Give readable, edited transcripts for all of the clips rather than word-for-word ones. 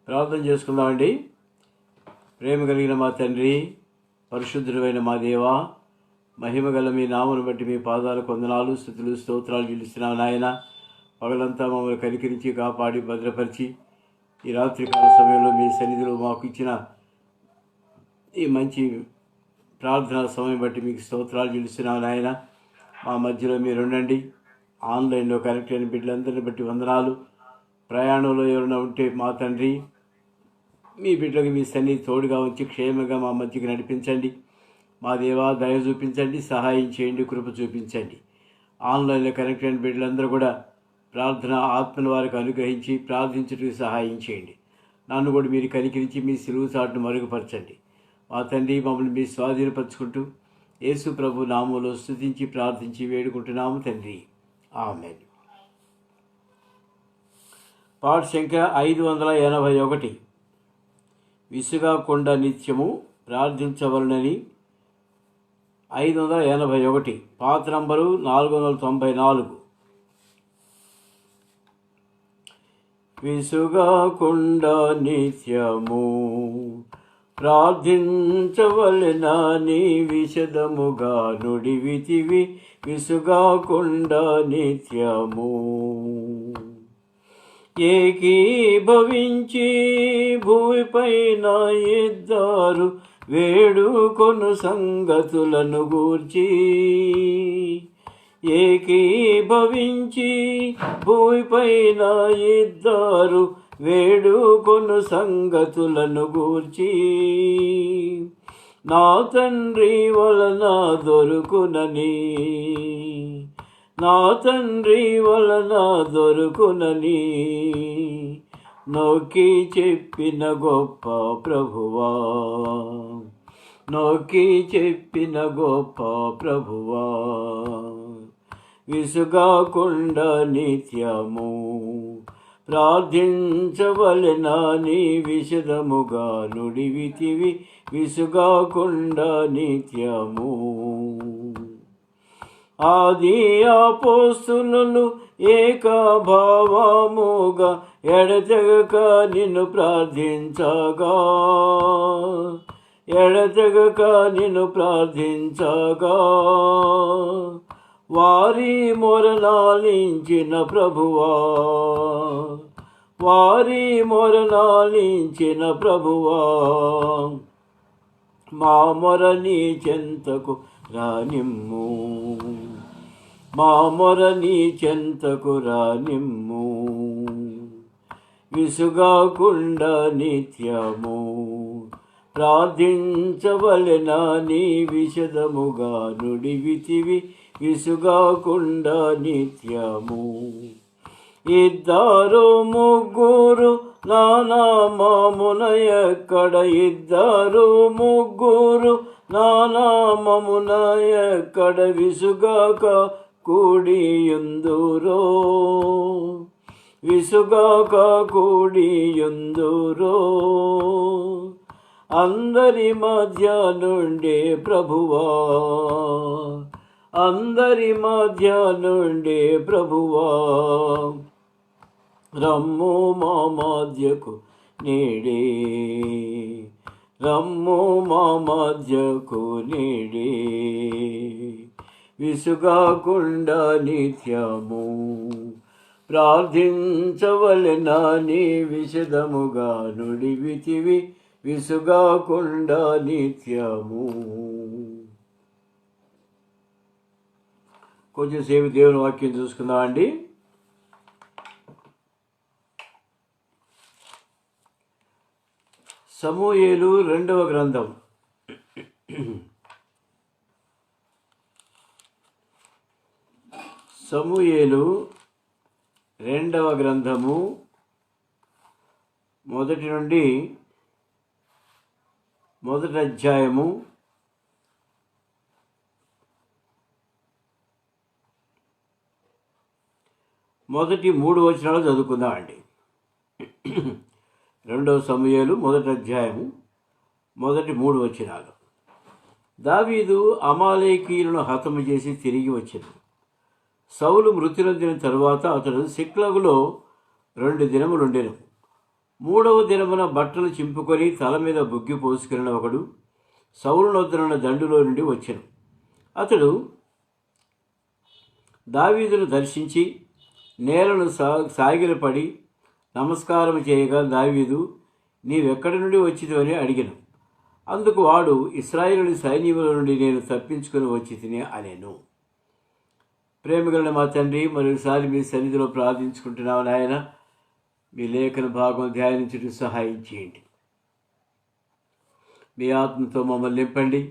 ప్రార్థన చేసుకుందామండి. ప్రేమ కలిగిన మా తండ్రి, పరిశుద్ధుడైన మా దేవా, మహిమ గల మీ నామను బట్టి మీ పాదాలకు వందనాలు, స్తుతులు, స్తోత్రాలు చెల్లిస్తున్నాం నాయన. పగలంతా మమ్మల్ని కనికరించి కాపాడి భద్రపరిచి ఈ రాత్రికాల సమయంలో మీ సన్నిధిలో మాకు ఇచ్చిన ఈ మంచి ప్రార్థనా సమయం బట్టి మీకు స్తోత్రాలు చెల్లిస్తున్నాం నాయన. మా మధ్యలో మీరు ఉండండి. ఆన్లైన్లో కనెక్ట్ అయిన బిడ్డలందరిని బట్టి వందనాలు. ప్రయాణంలో ఎవరైనా ఉంటే మా తండ్రి, మీ బిడ్డలకు మీ సన్నిధి తోడుగా ఉంచి క్షేమంగా మా మధ్యకి నడిపించండి. మా దేవా, దయ చూపించండి, సహాయం చేయండి, కృప చూపించండి. ఆన్లైన్లో కనెక్ట్ అయిన బిడ్డలందరూ కూడా ప్రార్థన ఆత్మను వారికి అనుగ్రహించి ప్రార్థించడానికి సహాయం చేయండి. నన్ను కూడా మీరు కనికరించి మీ సిలువు చాటును మరుగుపరచండి. మా తండ్రి, మమ్మల్ని మీ స్వాధీనపరుచుకుంటూ యేసు ప్రభు నామంలో స్తుతించి ప్రార్థించి వేడుకుంటున్నాము తండ్రి, ఆమేన్. పాఠ సంఖ్య 581. విసుగాకుండా నిత్యము ప్రార్థించవలనని. 581 పాత నంబరు 494. విసుగాకుండా నిత్యము ప్రార్థించవలెనని విశదముగా నుడివితివి. విసుగాకుండా నిత్యము ఏకీభవించి భూమిపైన ఇద్దరు వేడుకొను సంగతులను గూర్చి. ఏకీభవించి భూమిపైన ఇద్దరు వేడుకొను సంగతులను గూర్చి. నా తండ్రి వలన దొరుకునని, నా తండ్రి వలన దొరుకునని నొక్కి చెప్పిన గొప్ప ప్రభువా, నొక్కి చెప్పిన గొప్ప ప్రభువా. విసుగాకుండా నిత్యము ప్రార్థించవలెనని విశదముగా నుడివితివి. విసుగాకుండా నిత్యము. ఆది అపోస్తులు ఏకభావముగా ఎడతెగక నిన్ను ప్రార్థించగా, ఎడతెగక నిన్ను ప్రార్థించగా వారి మొరనాలించిన ప్రభువా, వారి మొరనాలించిన ప్రభువా. మా మొర నీ చెంతకు రానిమ్ము, మా మొర నీ చెంతకు రానిమ్ము. విసుగాకుండా నిత్యము ప్రార్థించవలెనని విశదముగా నుడివితివి. విసుగాకుండా నిత్యము. ఇద్దరు ముగ్గురు నా నామమున ఎక్కడ, ఇద్దరు ముగ్గురు నా నామమున ఎక్కడ విసుగాక కూడియుందురో, విసుగాక కూడియుందురో. అందరి మధ్య నుండే ప్రభువా, అందరి మధ్య నుండే ప్రభువా. రమ్ము మా మధ్యకు నేడే, రమ్ము మా మధ్యకు నేడే. విసుగాకుండా నిత్యము ప్రార్థించవలెనని విశదముగా నుడివితివి. విసుగాకుండా నిత్యము. కొంచెంసేపు దేవుని వాక్యం చూసుకుందామండి. సమూయేలు 2వ గ్రంథం. సమూయేలు 2వ గ్రంథము 1 నుండి 1వ అధ్యాయము 3 వచనాలు చదువుకుందామండి. 2వ సమూయేలు 1వ అధ్యాయము 3 వచనాలు. దావీదు అమాలేకీయులను హతము చేసి తిరిగి వచ్చెను. సౌలు మృతి నొందిన తరువాత అతడు సిక్లగులో 2 దినములుండెను. మూడవ దినమున బట్టలు చింపుకొని తల మీద బుగ్గి పోసుకున్న ఒకడు సౌలు నొద్దనున్న దండులో నుండి వచ్చెను. అతడు దావీదును దర్శించి నేలను సాగిలపడి నమస్కారం చేయగా, దావీదు, నీవెక్కడి నుండి వచ్చితివని అడిగాను. అందుకు వాడు, ఇశ్రాయేలు సైన్యముల నుండి నేను తప్పించుకొని వచ్చి తిని అనేను. ప్రేమగల మా తండ్రి, మరొకసారి మీ సన్నిధిలో ప్రార్థించుకుంటున్నావు నాయన. మీ లేఖన భాగం ధ్యానించుటకు సహాయం చేయండి. మీ ఆత్మతో మమ్మల్ని నింపండి.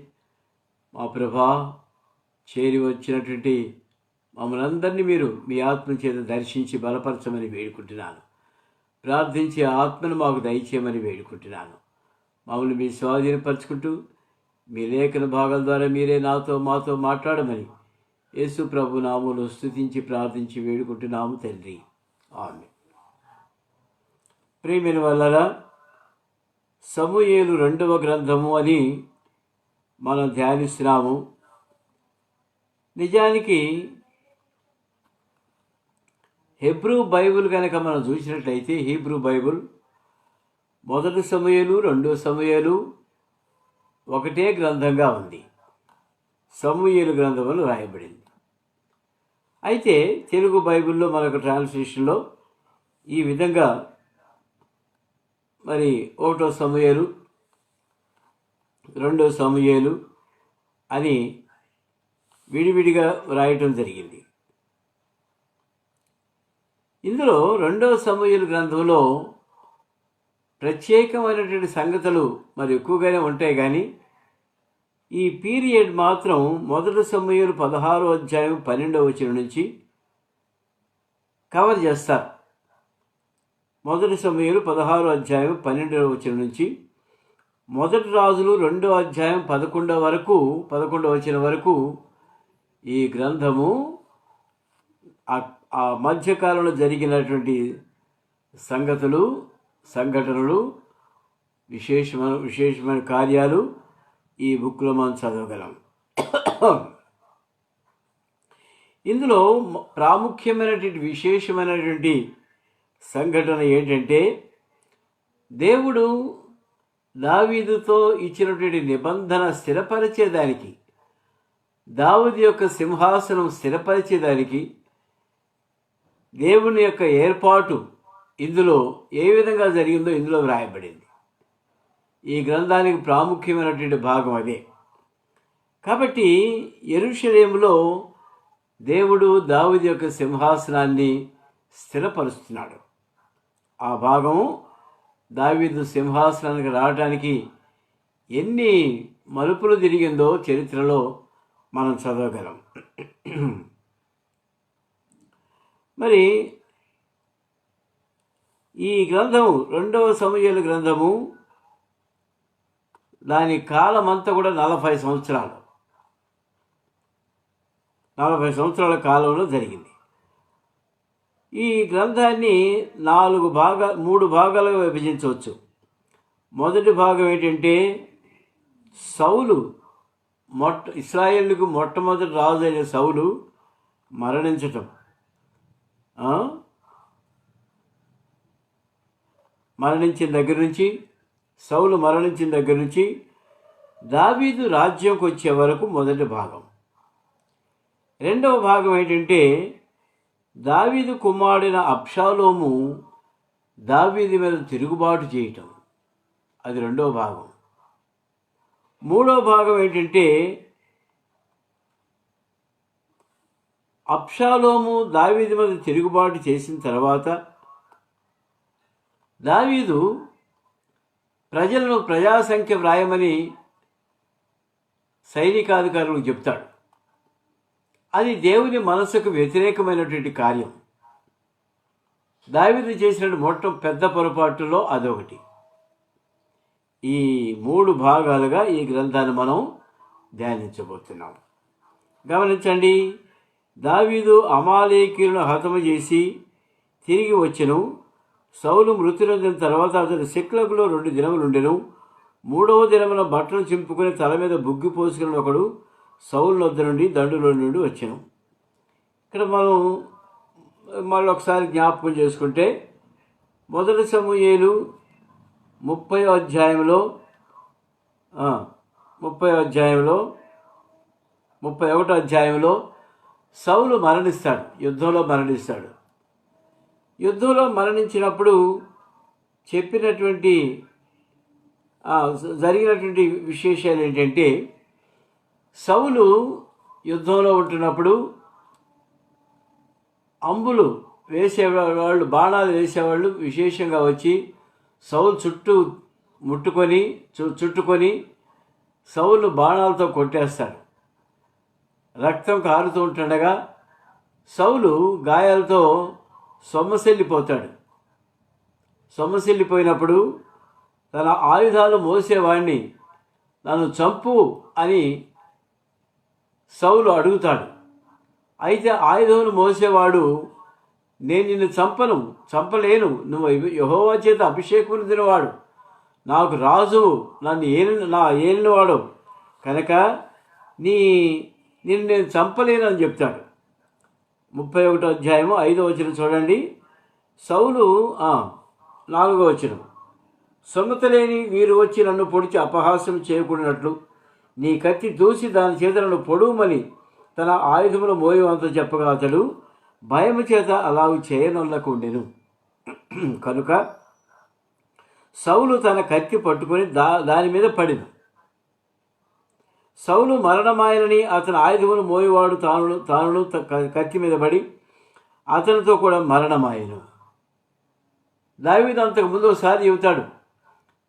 మా ప్రభా, చేరి వచ్చినటువంటి మమ్మల్ని అందరినీ మీరు మీ ఆత్మ చేత దర్శించి బలపరచమని వేడుకుంటున్నాను. ప్రార్థించే ఆత్మను మాకు దయచేయమని వేడుకుంటున్నాను. మమ్మల్ని మీ స్వాధీనపరచుకుంటూ మీ లేఖన భాగాల ద్వారా మీరే నాతో మాతో మాట్లాడమని యేసు ప్రభు నామములో స్తుతించి ప్రార్థించి వేడుకుంటున్నాము తండ్రి. ఆమేన్. ప్రియమైన వాళ్ళరా, సమూయేలు 2వ గ్రంథము అని మనం ధ్యానిస్తున్నాము. నిజానికి హెబ్రూ బైబిల్ కనుక మనం చూసినట్లయితే, హీబ్రూ బైబిల్ 1 సమూయేలు 2 సమూయేలు ఒకటే గ్రంథంగా ఉంది. సమూయేలు గ్రంథములు రాయబడింది. అయితే తెలుగు బైబిల్లో మనకు ట్రాన్స్లేషన్లో ఈ విధంగా మరి 1 సమూయేలు 2 సమూయేలు అని విడివిడిగా రాయటం జరిగింది. ఇందులో 2 సమూయేలు గ్రంథంలో ప్రత్యేకమైనటువంటి సంగతులు మరి ఎక్కువగానే ఉంటాయి. కానీ ఈ పీరియడ్ మాత్రం 1 సమూయేలు 16వ అధ్యాయం 12వ వచనం నుంచి కవర్ చేస్తారు. 1 సమూయేలు 16వ అధ్యాయం 12వ వచనం నుంచి 1 రాజులు 2వ అధ్యాయం 11వ వచనం వరకు ఈ గ్రంథము ఆ మధ్యకాలంలో జరిగినటువంటి సంఘటనలు, విశేషమైన కార్యాలు ఈ బుక్లో మనం చదవగలం. ఇందులో ప్రాముఖ్యమైనటువంటి విశేషమైనటువంటి సంఘటన ఏంటంటే, దేవుడు దావీదుతో ఇచ్చినటువంటి నిబంధన స్థిరపరిచేదానికి, దావీదు యొక్క సింహాసనం స్థిరపరిచేదానికి దేవుని యొక్క ఏర్పాటు ఇందులో ఏ విధంగా జరిగిందో ఇందులో వ్రాయబడింది. ఈ గ్రంథానికి ప్రాముఖ్యమైనటువంటి భాగం అదే. కాబట్టి యెరూషలేములో దేవుడు దావీదు యొక్క సింహాసనాన్ని స్థిరపరుస్తున్నాడు. ఆ భాగము దావీదు సింహాసనానికి రావడానికి ఎన్ని మలుపులు తిరిగిందో చరిత్రలో మనం చదవగలం. మరి ఈ గ్రంథము 2వ సమూయేలు గ్రంథము, దాని కాలమంతా కూడా 40 సంవత్సరాలు. 40 సంవత్సరాల కాలంలో జరిగింది. ఈ గ్రంథాన్ని 3 భాగాలుగా విభజించవచ్చు. మొదటి భాగం ఏంటంటే, సౌలు ఇశ్రాయేలుకు మొట్టమొదటి రాజు అయిన సౌలు మరణించటం, సౌలు మరణించిన దగ్గర నుంచి దావీదు రాజ్యంకి వచ్చే వరకు మొదటి భాగం. రెండవ భాగం ఏంటంటే, దావీదు కుమారుడైన అబ్షాలోము దావీదు మీద తిరుగుబాటు చేయటం, అది రెండవ భాగం. మూడవ భాగం ఏంటంటే, అబ్షాలోము దావీదు మీద తిరుగుబాటు చేసిన తర్వాత దావీదు ప్రజాసంఖ్య వ్రాయమని సైనికాధికారులకు చెప్తాడు. అది దేవుని మనసుకు వ్యతిరేకమైనటువంటి కార్యం. దావీదు చేసిన పెద్ద పొరపాటులో అదొకటి. ఈ 3 భాగాలుగా ఈ గ్రంథాన్ని మనం ధ్యానించబోతున్నాం. గమనించండి. దావీదు అమాలేకీయులను హతము చేసి తిరిగి వచ్చెను. సౌలు మృతి నొందిన తర్వాత అతడు సిక్లగులో 2 దినములు ఉండెను. 3వ దినమున బట్టలు చింపుకొని తల మీద బుగ్గి పోసుకుని ఒకడు సౌలు వద్ద నుండి దండులో నుండి వచ్చెను. ఇక్కడ మనం మళ్ళీ ఒకసారి జ్ఞాపకం చేసుకుంటే, 1 సమూయేలు 30వ అధ్యాయంలో 31వ అధ్యాయంలో సౌలు మరణిస్తాడు, యుద్ధంలో మరణిస్తాడు. యుద్ధంలో మరణించినప్పుడు చెప్పినటువంటి జరిగినటువంటి విశేషాలు ఏంటంటే, సౌలు యుద్ధంలో ఉంటున్నప్పుడు అంబులు వేసేవాళ్ళు, బాణాలు వేసేవాళ్ళు విశేషంగా వచ్చి సౌలు చుట్టూ చుట్టుకొని సౌలు బాణాలతో కొట్టేస్తాడు. రక్తం కారుతూ ఉంటుండగా సౌలు గాయాలతో సొమ్మసిల్లిపోయినప్పుడు తన ఆయుధాలు మోసేవాడిని నన్ను చంపు అని సౌలు అడుగుతాడు. అయితే ఆయుధములు మోసేవాడు, నేను నిన్ను చంపలేను, నువ్వు యెహోవా చేత అభిషేకం తినవాడు, నాకు రాజువు, నా ఏలినవాడు కనుక నిన్ను నేను చంపలేను అని చెప్తాడు. 31వ అధ్యాయము 5వ వచనం చూడండి. సౌలు 4వ వచనం, సొమ్మత లేని వీరు వచ్చి నన్ను పొడిచి అపహాస్యం చేయకూడనట్లు నీ కత్తి దూసి దాని చేత నన్ను పొడుమని తన ఆయుధములు మోయవంతో చెప్పగా అతడు భయము చేత అలాగూ చేయనొల్లకుండెను. కనుక సౌలు తన కత్తి పట్టుకొని దాని మీద పడిను. సౌలు మరణమాయనని అతని ఆయుధములు మోయేవాడు తాను కత్తి మీద పడి అతనితో కూడా మరణమాయను. దావీదు అంతకు ముందు ఒకసారి చెబుతాడు,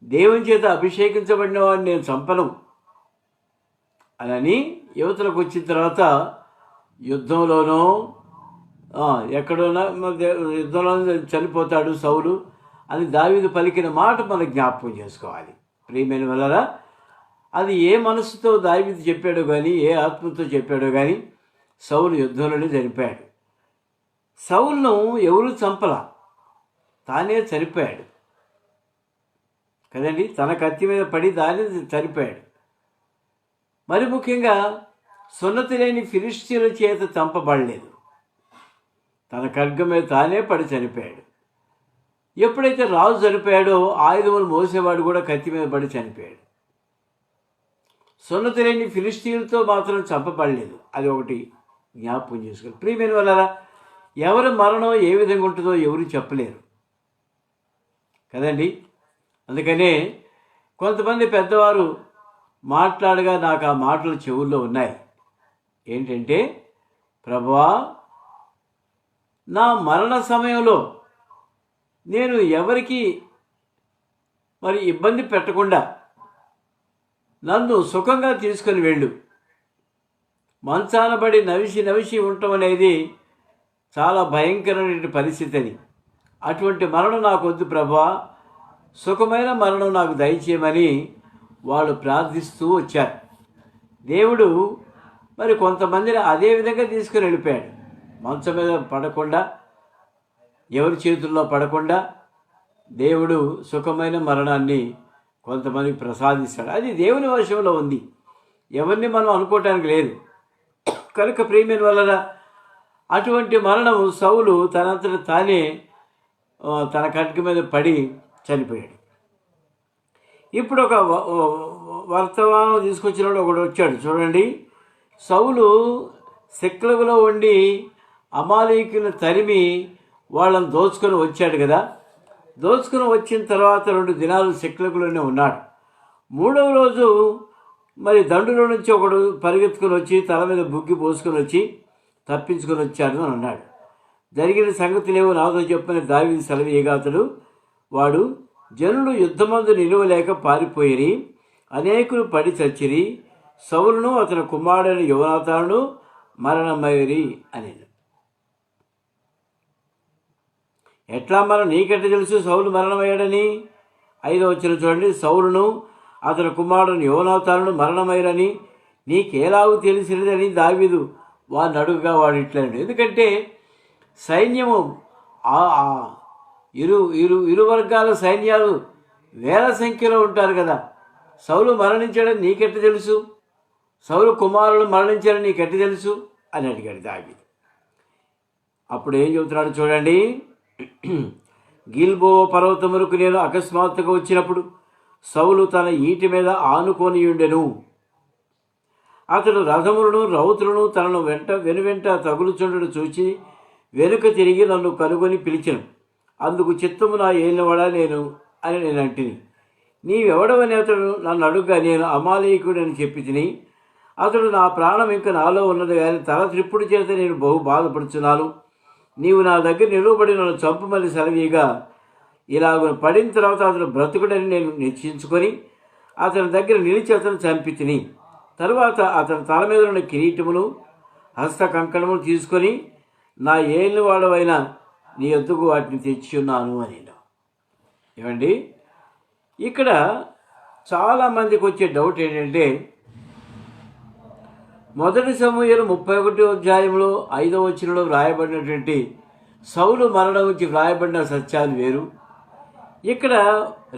దేవుని చేత అభిషేకించబడిన వాడిని నేను చంపను అని. యువతలకు వచ్చిన తర్వాత యుద్ధంలోనో ఎక్కడోనా యుద్ధంలో చనిపోతాడు సౌలు అని దావీదు పలికిన మాట మనం జ్ఞాపకం చేసుకోవాలి. ప్రియమైన వలన అది ఏ మనసుతో దావీదు చెప్పాడో కానీ, ఏ ఆత్మతో చెప్పాడో కానీ సౌలు యుద్ధంలోనే చనిపోయాడు. సౌలును ఎవరు చంపలా, తానే చనిపోయాడు కదండి. తన కత్తి మీద పడి దాన్ని చనిపోయాడు. మరి ముఖ్యంగా సున్నతి లేని ఫిలిష్తీయుల చేత చంపబడలేదు, తన ఖడ్గం మీద తానే పడి చనిపోయాడు. ఎప్పుడైతే రాజు చనిపోయాడో ఆయుధములు మోసేవాడు కూడా కత్తి మీద పడి చనిపోయాడు. సున్నతి లేని ఫిలిష్తీయులతో మాత్రం చంపబడలేదు. అది ఒకటి జ్ఞాపకం చేసుకోవాలి. ప్రియమైన వలన ఎవరి మరణం ఏ విధంగా ఉంటుందో ఎవరు చెప్పలేరు కదండి. అందుకనే కొంతమంది పెద్దవారు మాట్లాడగా నాకు ఆ మాటలు చెవుల్లో ఉన్నాయి. ఏంటంటే, ప్రభువా, నా మరణ సమయంలో నేను ఎవరికి మరి ఇబ్బంది పెట్టకుండా నన్ను సుఖంగా తీసుకొని వెళ్ళు. మంచాన పడి నవిసి ఉండటం అనేది చాలా భయంకరమైన పరిస్థితి అని. అటువంటి మరణం నాకు వద్దు ప్రభువా, సుఖమైన మరణం నాకు దయచేయమని వాళ్ళు ప్రార్థిస్తూ వచ్చారు. దేవుడు మరి కొంతమందిని అదే విధంగా తీసుకుని వెళ్ళిపోయాడు. మంచం మీద పడకుండా, ఎవరి చేతుల్లో పడకుండా దేవుడు సుఖమైన మరణాన్ని కొంతమందికి ప్రసాదిస్తాడు. అది దేవుని వశంలో ఉంది, ఎవరిని మనం అనుకోవటానికి లేదు. కనుక ప్రియమైన వలన అటువంటి మరణం సౌలు తనంతట తానే తన ఖడ్గం మీద పడి చనిపోయాడు. ఇప్పుడు ఒక వర్తమానం తీసుకొచ్చినప్పుడు ఒకడు వచ్చాడు చూడండి. సౌలు సిక్లగులో ఉండి అమాలేకులను తరిమి వాళ్ళని దోచుకొని వచ్చాడు కదా. దోచుకొని వచ్చిన తర్వాత 2 దినాలు సిక్లగులోనే ఉన్నాడు. 3వ రోజు మరి దండులో నుంచి ఒకడు పరిగెత్తుకొని వచ్చి తల మీద బుగ్గి పోసుకొని వచ్చి తప్పించుకొని వచ్చాడు అని అన్నాడు. జరిగిన సంగతులేవో నాతో చెప్పని దావీదు సెలవీయగా వాడు జనులు యుద్ధమందు నిలువలేక పారిపోయిరి, అనేకులు పడి చచ్చిరి, సౌలును అతని కుమారుడైన యోనాతానును మరణమయ్యిరి అని. ఎట్లా నీకెట్ట తెలుసు సౌలు మరణమయ్యాడని? 5వ వచనం చూడండి. సౌలును అతని కుమారుడు యోనాతానును మరణమయ్యారని నీకేలాగూ తెలిసినదని దావీదు వాడిని అడుగుగా వాడు ఇట్లన్నాడు. ఎందుకంటే సైన్యము ఇరు వర్గాల సైన్యాలు వేల సంఖ్యలో ఉంటారు కదా. సౌలు మరణించాడని నీకెట్ట తెలుసు, సౌలు కుమారులు మరణించారని నీకెట్ట తెలుసు అని అడిగాడు దావీదు. అప్పుడు ఏం చెబుతున్నాడు చూడండి. గిల్బో పర్వతములకు నేను అకస్మాత్తుగా వచ్చినప్పుడు సౌలు తన ఈటి మీద ఆనుకొనియుండెను. అతడు రథములను రౌతులను తనను వెనువెంట తగులుచుండడు చూచి వెనుక తిరిగి నన్ను కనుగొని పిలిచెను. అందుకు చిత్తము నా ఏలినవాడా అని నేను అంటిని. నీవెవడవని అతడు నన్ను అడుగ్గా నేను అమాలేకుడని చెప్పి తిని, అతడు నా ప్రాణం ఇంకా నాలో ఉన్నది కానీ తల త్రిప్పుడు చేత నేను బహు బాధపడుచున్నాను. నీవు నా దగ్గర నిలువబడి నన్ను చంపమని సెలవీగా ఇలాగ పడిన తర్వాత అతను బ్రతుకుడని నేను నిశ్చయించుకొని అతని దగ్గర నిలిచి అతను చంపి తిని, తరువాత అతని తల మీద ఉన్న కిరీటమును హస్త కంకణమును తీసుకొని నా ఏలినవాడవైన నీ యొద్దకు వాటిని తెచ్చి ఉన్నాను అని. ఏమండి, ఇక్కడ చాలామందికి వచ్చే డౌట్ ఏంటంటే, మొదటి సమూయేలు 31వ అధ్యాయంలో 5వ వచనంలో వ్రాయబడినటువంటి సౌలు మరణం గురించి వ్రాయబడిన సత్యాలు వేరు. ఇక్కడ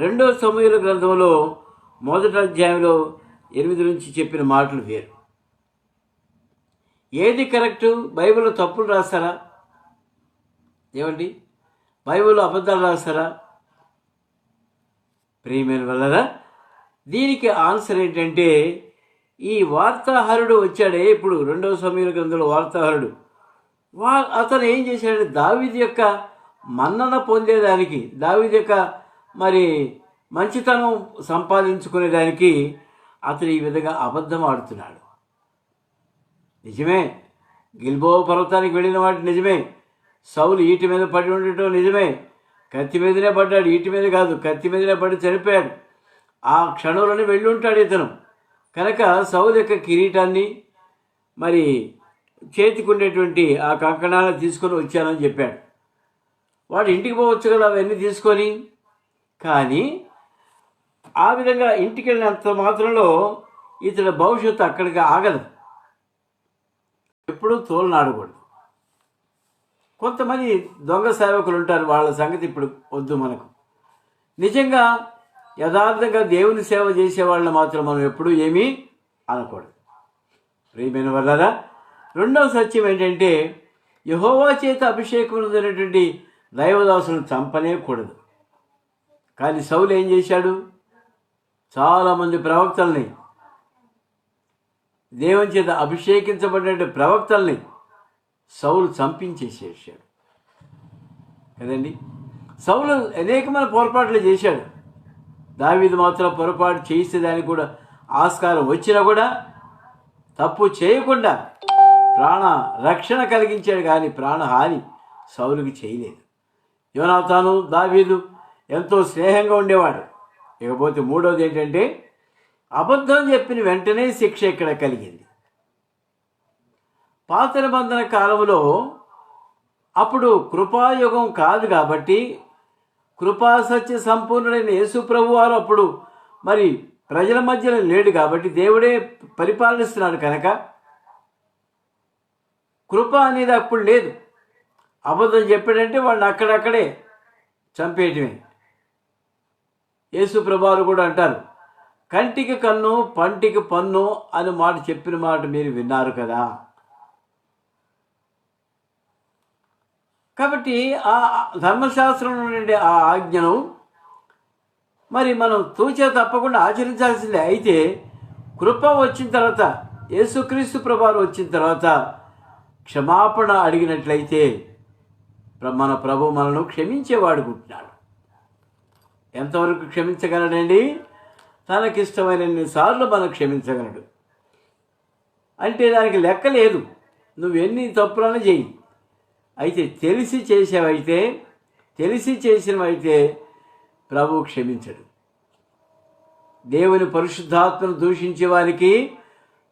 2వ సమూయేలు గ్రంథంలో 1వ అధ్యాయంలో 8 నుంచి చెప్పిన మాటలు వేరు. ఏది కరెక్టు? బైబిల్లో తప్పులు రాస్తారా? ఏమండి, బైబిల్లో అబద్ధాలు రాస్తారా? ప్రియమైన వల్లరా, దీనికి ఆన్సర్ ఏంటంటే, ఈ వార్తాహరుడు వచ్చాడే ఇప్పుడు 2వ సమూయేలు గ్రంథంలో వార్తాహరుడు, అతను ఏం చేశాడంటే దావీదు యొక్క మన్నన పొందేదానికి, దావీదు యొక్క మంచితనం సంపాదించుకునేదానికి అతను ఈ విధంగా అబద్ధం ఆడుతున్నాడు. నిజమే, గిల్బో పర్వతానికి వెళ్ళిన వాటి నిజమే, సౌలు ఈటి మీద పడి ఉండటం నిజమే, కత్తి మీదనే పడ్డాడు, ఈటి మీద కాదు, కత్తి మీదనే పడి చనిపోయాడు. ఆ క్షణంలోనే వెళ్ళి ఉంటాడు ఇతను. కనుక సౌలు యొక్క కిరీటాన్ని చేతికి ఉండేటువంటి ఆ కంకణాలను తీసుకొని వచ్చానని చెప్పాడు. వాడు ఇంటికి పోవచ్చు కదా అవన్నీ తీసుకొని. కానీ ఆ విధంగా ఇంటికి వెళ్ళినంత మాత్రంలో ఇతడి భవిష్యత్తు అక్కడికి ఆగదు. ఎప్పుడూ తోలనాడకూడదు. కొంతమంది దొంగ సేవకులు ఉంటారు, వాళ్ళ సంగతి ఇప్పుడు వద్దు మనకు. నిజంగా యథార్థంగా దేవుని సేవ చేసే వాళ్ళని మాత్రం మనం ఎప్పుడూ ఏమీ అనకూడదు. ప్రియమైన వాళ్ళారా, రెండవ సత్యం ఏంటంటే, యెహోవా చేత అభిషేకం పొందినటువంటి దైవదాసులను చంపనేకూడదు. కానీ సౌలు ఏం చేశాడు? చాలామంది ప్రవక్తల్ని, దేవుని చేత అభిషేకించబడిన ప్రవక్తల్ని సౌలు చంపించేసేసాడు కదండి. సౌలు అనేకమైన పొరపాట్లు చేశాడు. దావీదు మాత్రం పొరపాటు చేస్తే దానికి కూడా ఆస్కారం వచ్చినా కూడా తప్పు చేయకుండా ప్రాణ రక్షణ కలిగించాడు, కానీ ప్రాణహాని సౌలుకి చేయలేదు. యోనాతాను దావీదు ఎంతో స్నేహంగా ఉండేవాడు. ఇకపోతే మూడవది ఏంటంటే, అబద్ధం చెప్పిన వెంటనే శిక్ష ఇక్కడ కలిగింది. పాత నిబంధన కాలంలో అప్పుడు కృపాయుగం కాదు కాబట్టి, కృపాసత్య సంపూర్ణుడైన యేసు ప్రభు వారు అప్పుడు ప్రజల మధ్యలో లేడు కాబట్టి, దేవుడే పరిపాలిస్తున్నాడు కనుక కృప అనేది అప్పుడు లేదు. అబద్ధం చెప్పాడంటే వాడిని అక్కడక్కడే చంపేయటమే. యేసు ప్రభువారు కూడా అంటారు, కంటికి కన్ను పంటికి పన్ను అని మాట చెప్పిన మాట మీరు విన్నారు కదా. కాబట్టి ఆ ధర్మశాస్త్రంలో నుండి ఆ ఆజ్ఞను మనం తూచా తప్పకుండా ఆచరించాల్సిందే. అయితే కృప వచ్చిన తర్వాత, యేసుక్రీస్తు ప్రభువారు వచ్చిన తర్వాత క్షమాపణ అడిగినట్లయితే మన ప్రభు మనను క్షమించేవాడుకుంటున్నాడు. ఎంతవరకు క్షమించగలడండి? తనకిష్టమైనన్ని సార్లు మనం క్షమించగలడు. అంటే దానికి లెక్క లేదు. నువ్వు ఎన్ని తప్పులను చెయ్యి. అయితే తెలిసి చేసినవైతే ప్రభు క్షమించడు. దేవుని పరిశుద్ధాత్మను దూషించే వారికి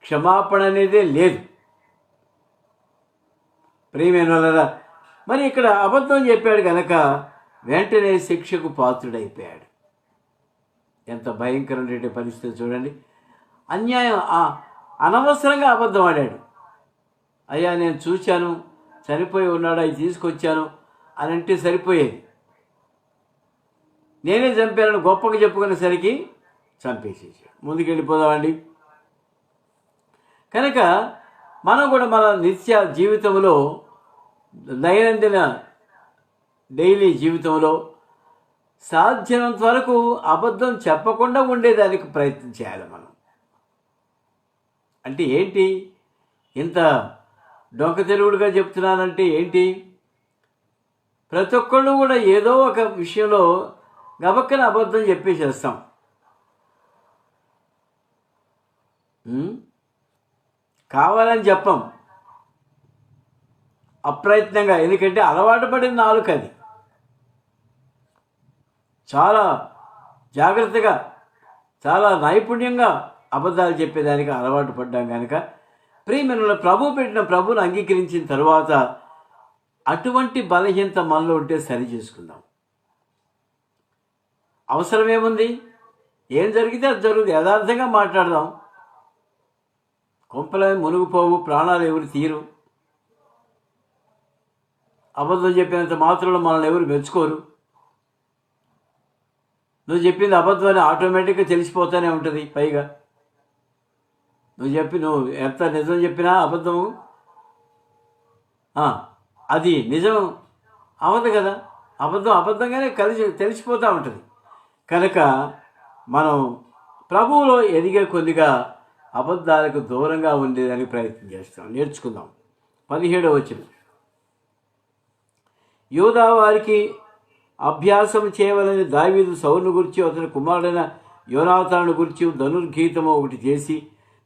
క్షమాపణ అనేదే లేదు. ప్రియమైన వాళ్ళరా, ఇక్కడ అబద్ధం చెప్పాడు కనుక వెంటనే శిక్షకు పాత్రుడైపోయాడు. ఎంత భయంకరమైన పరిస్థితి చూడండి. అన్యాయం, అనవసరంగా అబద్ధం ఆడాడు. అయ్యా నేను చూశాను, చనిపోయి ఉన్నాడు, అవి తీసుకొచ్చాను అని అంటే సరిపోయేది. నేనే చంపానని గొప్పగా చెప్పుకునేసరికి చంపేసేసాడు. ముందుకు వెళ్ళిపోదామండి. కనుక మనం కూడా మన నిత్య జీవితంలో, డైలీ జీవితంలో సాధ్యమైనంత వరకు అబద్ధం చెప్పకుండా ఉండేదానికి ప్రయత్నం చేయాలి మనం. అంటే ఏంటి, ఇంత డొంక తెలుగుడుగా చెప్తున్నానంటే ఏంటి, ప్రతి ఒక్కళ్ళు కూడా ఏదో ఒక విషయంలో గబక్కన అబద్ధం చెప్పేసేస్తాం. కావాలని చెప్పం, అప్రయత్నంగా. ఎందుకంటే అలవాటు పడిన నాలుక అది. చాలా జాగ్రత్తగా, చాలా నైపుణ్యంగా అబద్ధాలు చెప్పేదానికి అలవాటు పడ్డాం కనుక ప్రియమైన ప్రభువును అంగీకరించిన తర్వాత అటువంటి బలహీనత మనలో ఉంటే సరి చేసుకుందాం. అవసరమేముంది, ఏం జరిగితే అది జరుగుతుంది, యథార్థంగా మాట్లాడదాం. కొంపలే మునిగిపోవు, ప్రాణాలు ఎవరు తీరు. అబద్ధం చెప్పినంత మాత్రంలో మనల్ని ఎవరు మెచ్చుకోరు. నువ్వు చెప్పింది అబద్ధం అని ఆటోమేటిక్గా తెలిసిపోతూనే ఉంటుంది. పైగా నువ్వు ఎంత నిజం చెప్పినా అబద్ధము అది నిజం అవ్వదు కదా. అబద్ధంగానే తెలిసిపోతూ ఉంటుంది. కనుక మనం ప్రభువులో ఎదిగే కొద్దిగా అబద్ధాలకు దూరంగా ఉండేదానికి ప్రయత్నం చేస్తాం. నేర్చుకుందాం. 17వ వచనం, యూదా వారికి అభ్యాసం చేయవలని దావీదు సౌలును గురించి అతని కుమారుడైన యోనాతాను గురించి ధనుర్గీతము ఒకటి చేసి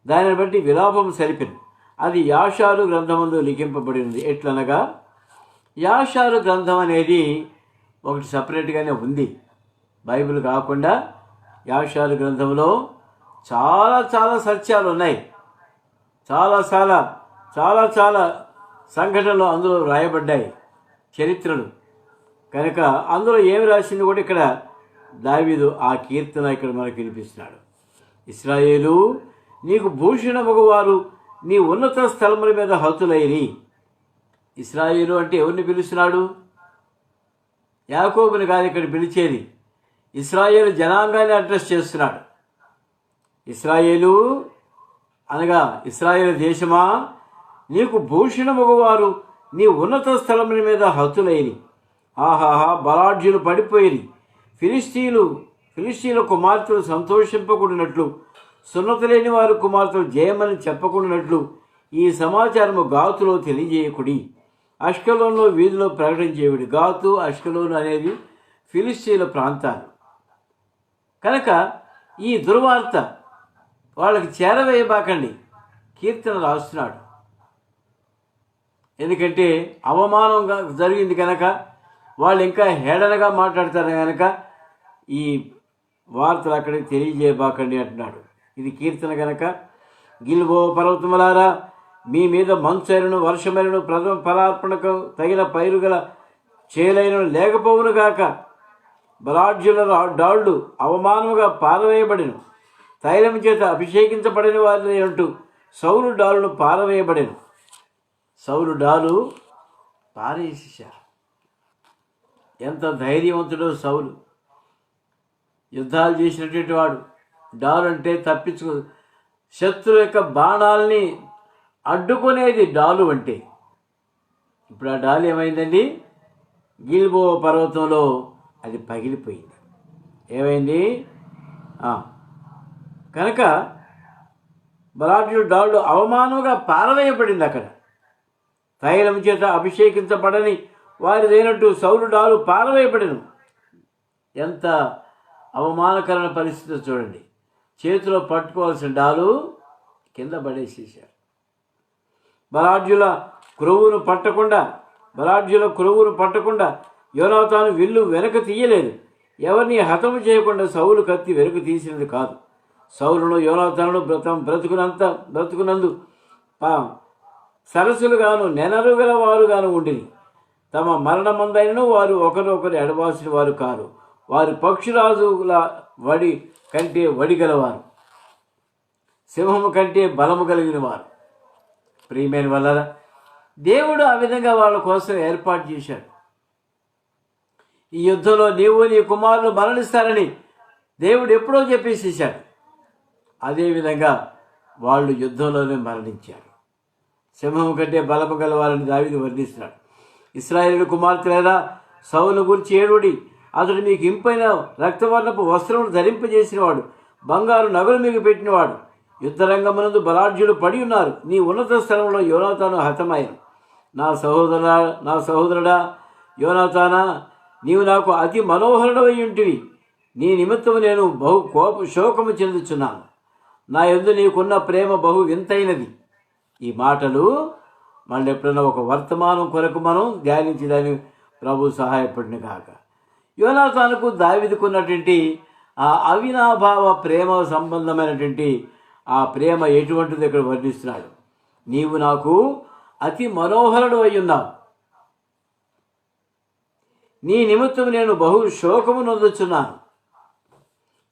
దానిని బట్టి విలాపం సరిపెను. అది యాషారు గ్రంథమందు లిఖింపబడినది. ఎట్లనగా యాషారు గ్రంథం అనేది ఒకటి సపరేట్గానే ఉంది. బైబిల్ కాకుండా యాషారు గ్రంథంలో చాలా చాలా సత్యాలు ఉన్నాయి. చాలా చాలా చాలా చాలా సంఘటనలు అందులో రాయబడ్డాయి, చరిత్రలు. కనుక అందులో ఏమి రాసింది కూడా ఇక్కడ దావీదు ఆ కీర్తన ఇక్కడ మనకు వినిపిస్తున్నాడు. ఇశ్రాయేలు, నీకు భూషణమగువారు నీ ఉన్నత స్థలముల మీద హతులైరి. ఇశ్రాయేలు అంటే ఎవరిని పిలుస్తున్నాడు? యాకోబుని కాదు ఇక్కడ పిలిచేది, ఇశ్రాయేలు జనాంగాన్ని అడ్రస్ చేస్తున్నాడు. ఇశ్రాయేలు అనగా ఇశ్రాయేలు దేశమా, నీకు భూషణమగువారు నీ ఉన్నత స్థలముల మీద హతులైరి. ఆహాహా, బలాఢ్యులు పడిపోయిరి. ఫిలిస్తీన్ల కుమార్తెలు సంతోషింపకుండానట్లు, సున్నత లేని వారి కుమార్తెలు జయమని చెప్పకుండానట్లు ఈ సమాచారము గాతులో తెలియజేయకుడి. అష్కలోన్లో వీధిలో ప్రకటించేవిడి. గాతు, అష్కలోను అనేది ఫిలిస్తీన్ల ప్రాంతాలు. కనుక ఈ దుర్వార్త వాళ్ళకి చేరవేయబాకండి కీర్తన రాస్తున్నాడు. ఎందుకంటే అవమానంగా జరిగింది కనుక, వాళ్ళు ఇంకా హేళనగా మాట్లాడతారు కనుక ఈ వార్తలు అక్కడికి తెలియజేయబాకండి అంటున్నాడు. ఇది కీర్తన కనుక. గిల్బో పర్వతములారా, మీ మీద మంచైనను వర్షమైనను ప్రథమ ఫలార్పణకు తగిన పైరు గల చేలైనను లేకపోవును గాక. బలాఢ్యుల డాళ్ళు అవమానముగా పారవేయబడిను. తైలం చేత అభిషేకించబడిన వారి అంటూ సౌలు డాలును పారవేయబడిను. సౌలు డాలు పారేసేశారు. ఎంత ధైర్యవంతుడో సౌలు, యుద్ధాలు చేసినటువంటి వాడు. డాలు అంటే తప్పించుకో, శత్రువు యొక్క బాణాలని అడ్డుకునేది డాలు అంటే. ఇప్పుడు ఆ డాలు ఏమైందండి? గిల్బో పర్వతంలో అది పగిలిపోయింది. ఏమైంది? కనుక బలాఢ్యుడు డాళ్ళు అవమానంగా పారవేయబడింది. అక్కడ తైలం చేత అభిషేకించబడని వారిదైనట్టు సౌలు డాలు పారవేయబడిను. ఎంత అవమానకరమైన పరిస్థితి చూడండి. చేతిలో పట్టుకోవాల్సిన డాలు కింద పడేసేశారు. బలాఢ్యుల క్రొవ్వును పట్టకుండా యోనాతాను విల్లు వెనక తీయలేదు. ఎవరిని హతము చేయకుండా సౌలు కత్తి వెనుక తీసినది కాదు. సౌలును యోనాతాను బ్రతుకునందు సరస్సులుగాను నెనరుగల వారుగాను ఉండిరి. తమ మరణమందైనను వారు ఒకరొకరు ఎడబాసిన వారు కారు. వారి పక్షిరాజుల వడి కంటే వడిగలవారు, సింహము కంటే బలము కలిగిన వారు. ప్రియమైన వల్ల దేవుడు ఆ విధంగా వాళ్ళ కోసం ఏర్పాటు చేశాడు. ఈ యుద్ధంలో నీవు నీ కుమారులు మరణిస్తారని దేవుడు ఎప్పుడో చెప్పేసేశాడు. అదేవిధంగా వాళ్ళు యుద్ధంలోనే మరణించారు. సింహము కంటే బలము గలవారని దావీదు వర్ణిస్తున్నాడు. ఇశ్రాయేలు కుమార్తెలారా, సౌలు గురించి ఏడుడి, అతడు మీకు ఇంపైన రక్తవర్ణపు వస్త్రములు ధరింపజేసినవాడు, బంగారు నగలు మీకు పెట్టినవాడు. యుద్ధరంగమునందు బలాఢ్యులు పడి ఉన్నారు. నీ ఉన్నత స్థలంలో యోనాతాను హతమాయను. నా సహోదరుడా యోనాతానా, నీవు నాకు అతి మనోహరుడవై ఉంటివి. నీ నిమిత్తము నేను శోకము చెందుచున్నాను. నా యందు నీకున్న ప్రేమ బహు వింతైనది. ఈ మాటలు మళ్ళీ ఎప్పుడైనా ఒక వర్తమానం కొరకు మనం ధ్యానించడానికి ప్రభు సహాయపడిన కాక. యోనాతానుకు దావీదుకున్నటువంటి ఆ అవినాభావ ప్రేమ సంబంధమైనటువంటి ఆ ప్రేమ ఎటువంటిది ఇక్కడ వర్ణిస్తున్నాడు. నీవు నాకు అతి మనోహరుడు అయి ఉన్నావు. నీ నిమిత్తం నేను బహు శోకము నొందుచున్నాను.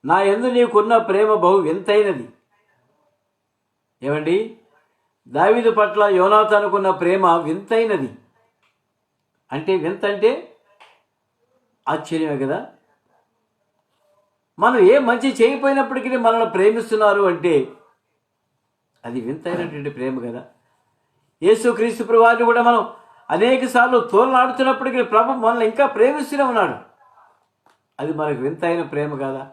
నా యందు నీకున్న ప్రేమ బహు వింతైనది. ఏమండి, దావీదు పట్ల యోనాతానుకున్న ప్రేమ వింతైనది. అంటే వింత అంటే ఆశ్చర్యమే కదా. మనం ఏ మంచి చేయకపోయినప్పటికీ మనల్ని ప్రేమిస్తున్నారు అంటే అది వింతైనటువంటి ప్రేమ కదా. యేసుక్రీస్తు ప్రభువారిని కూడా మనం అనేక సార్లు తోలనాడుతున్నప్పటికీ ప్రభు మనల్ని ఇంకా ప్రేమిస్తూనే ఉన్నాడు. అది మనకు వింతైన ప్రేమ కదా.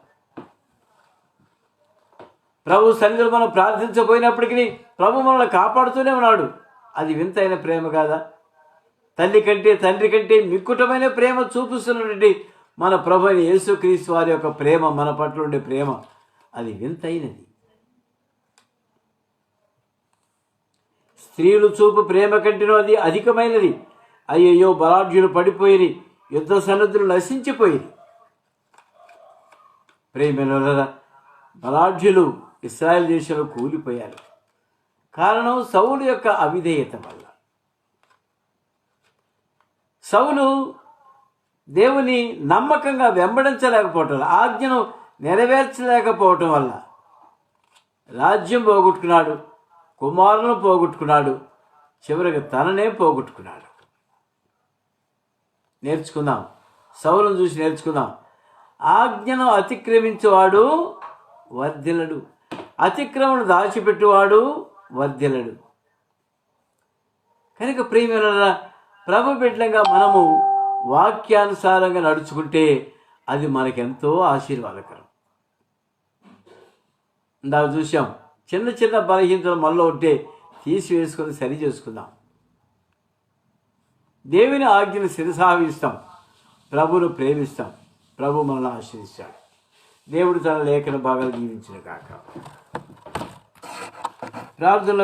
ప్రభు సన్నిధిలో మనం ప్రార్థించబోయినప్పటికీ ప్రభు మనల్ని కాపాడుతూనే ఉన్నాడు. అది వింతైన ప్రేమ కాదా. తల్లి కంటే తండ్రి కంటే మిక్కుటమైన ప్రేమ చూపిస్తున్నటువంటి మన ప్రభు అయిన యేసుక్రీస్తు వారి యొక్క ప్రేమ, మన పట్ల ఉండే ప్రేమ అది వింతైనది. స్త్రీలు చూపు ప్రేమ కంటేనో అది అధికమైనది. అయ్యయ్యో, బలాఢ్యులు పడిపోయి యుద్ధ సన్నద్ధులు నశించిపోయి. ప్రేమ బలాఢ్యులు ఇశ్రాయేల్ దేశంలో కూలిపోయారు. కారణం సౌలు యొక్క అవిధేయత వల్ల. సౌలు దేవుని నమ్మకంగా వెంబడించలేకపోవటం, ఆజ్ఞను నెరవేర్చలేకపోవటం వల్ల రాజ్యం పోగొట్టుకున్నాడు, కుమారులను పోగొట్టుకున్నాడు, చివరికి తననే పోగొట్టుకున్నాడు. నేర్చుకుందాం, సౌలును చూసి నేర్చుకుందాం. ఆజ్ఞను అతిక్రమించేవాడు వర్ధిల్లడు, అతిక్రమణ దాచిపెట్టువాడు వర్ధిల్లడు. కనుక ప్రియమైన ప్రభు బిడ్డలంగా మనము వాక్యానుసారంగా నడుచుకుంటే అది మనకెంతో ఆశీర్వాదకరం. ఇందాక చూసాం, చిన్న చిన్న బలహీనతలు మనలో ఉంటే తీసివేసుకొని సరి చేసుకుందాం. దేవుని ఆజ్ఞను శిరసావిస్తాం, ప్రభువును ప్రేమిస్తాం, ప్రభు మనల్ని ఆశీర్వదిస్తాడు. దేవుడు తన లేఖన భాగాలు జీవించిన కాక. ప్రార్థనలో